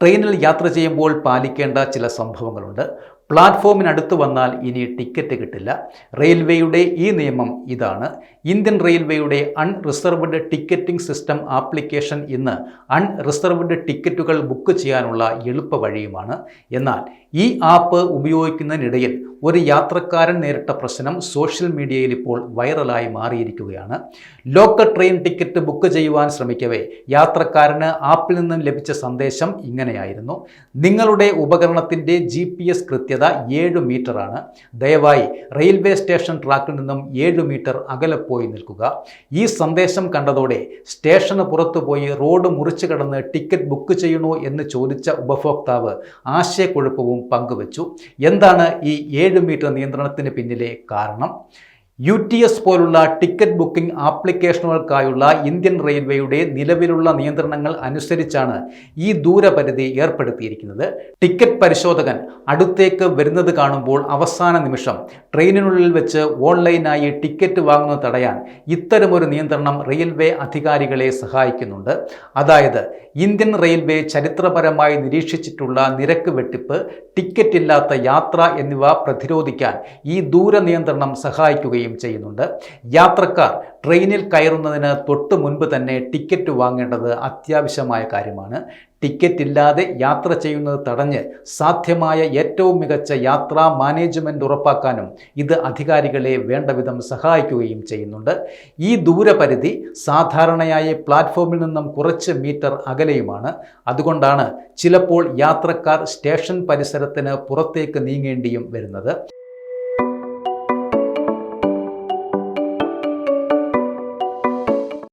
ട്രെയിനിൽ യാത്ര ചെയ്യുമ്പോൾ പാലിക്കേണ്ട ചില സംഭവങ്ങളുണ്ട്. പ്ലാറ്റ്ഫോമിനടുത്ത് വന്നാൽ ഇനി ടിക്കറ്റ് കിട്ടില്ല. റെയിൽവേയുടെ ഈ നിയമം ഇതാണ്. ഇന്ത്യൻ റെയിൽവേയുടെ അൺറിസർവ്ഡ് ടിക്കറ്റിംഗ് സിസ്റ്റം ആപ്ലിക്കേഷൻ ഇന്ന് അൺറിസർവ്ഡ് ടിക്കറ്റുകൾ ബുക്ക് ചെയ്യാനുള്ള എളുപ്പ വഴിയുമാണ്. എന്നാൽ ഈ ആപ്പ് ഉപയോഗിക്കുന്നതിനിടയിൽ ഒരു യാത്രക്കാരൻ നേരിട്ട പ്രശ്നം സോഷ്യൽ മീഡിയയിൽ ഇപ്പോൾ വൈറലായി മാറിയിരിക്കുകയാണ്. ലോക്കൽ ട്രെയിൻ ടിക്കറ്റ് ബുക്ക് ചെയ്യുവാൻ ശ്രമിക്കവേ യാത്രക്കാരന് ആപ്പിൽ നിന്നും ലഭിച്ച സന്ദേശം ഇങ്ങനെയായിരുന്നു: നിങ്ങളുടെ ഉപകരണത്തിൻ്റെ GPS കൃത്യത 7 മീറ്ററാണ്. ദയവായി റെയിൽവേ സ്റ്റേഷൻ ട്രാക്കിൽ നിന്നും 7 മീറ്റർ അകലെ പോയി നിൽക്കുക. ഈ സന്ദേശം കണ്ടതോടെ സ്റ്റേഷന് പുറത്തു പോയി റോഡ് മുറിച്ചു കടന്ന് ടിക്കറ്റ് ബുക്ക് ചെയ്യണോ എന്ന് ചോദിച്ച ഉപഭോക്താവ് ആശയക്കുഴപ്പവും പങ്കുവച്ചു. എന്താണ് ഈ 7 മീറ്റർ നിയന്ത്രണത്തിന് പിന്നിലെ കാരണം? UTS പോലുള്ള ടിക്കറ്റ് ബുക്കിംഗ് ആപ്ലിക്കേഷനുകൾക്കായുള്ള ഇന്ത്യൻ റെയിൽവേയുടെ നിലവിലുള്ള നിയന്ത്രണങ്ങൾ അനുസരിച്ചാണ് ഈ ദൂരപരിധി ഏർപ്പെടുത്തിയിരിക്കുന്നത്. ടിക്കറ്റ് പരിശോധകൻ അടുത്തേക്ക് വരുന്നത് കാണുമ്പോൾ അവസാന നിമിഷം ട്രെയിനിനുള്ളിൽ വെച്ച് ഓൺലൈനായി ടിക്കറ്റ് വാങ്ങുന്നത് തടയാൻ ഇത്തരമൊരു നിയന്ത്രണം റെയിൽവേ അധികാരികളെ സഹായിക്കുന്നുണ്ട്. അതായത് ഇന്ത്യൻ റെയിൽവേ ചരിത്രപരമായി നിരീക്ഷിച്ചിട്ടുള്ള നിരക്ക് വെട്ടിപ്പ്, ടിക്കറ്റ് ഇല്ലാത്ത യാത്ര എന്നിവ പ്രതിരോധിക്കാൻ ഈ ദൂര നിയന്ത്രണം സഹായിക്കുകയും ചെയ്യുന്നുണ്ട്. യാത്രക്കാർ ട്രെയിനിൽ കയറുന്നതിന് തൊട്ട് മുൻപ് തന്നെ ടിക്കറ്റ് വാങ്ങേണ്ടത് അത്യാവശ്യമായ കാര്യമാണ്. ടിക്കറ്റ് ഇല്ലാതെ യാത്ര ചെയ്യുന്നത് തടഞ്ഞ് സാധ്യമായ ഏറ്റവും മികച്ച യാത്രാ മാനേജ്മെൻറ്റ് ഉറപ്പാക്കാനും ഇത് അധികാരികളെ വേണ്ടവിധം സഹായിക്കുകയും ചെയ്യുന്നുണ്ട്. ഈ ദൂരപരിധി സാധാരണയായി പ്ലാറ്റ്ഫോമിൽ നിന്നും കുറച്ച് മീറ്റർ അകലെയുമാണ്. അതുകൊണ്ടാണ് ചിലപ്പോൾ യാത്രക്കാർ സ്റ്റേഷൻ പരിസരത്തിന് പുറത്തേക്ക് നീങ്ങേണ്ടിയും വരുന്നത്.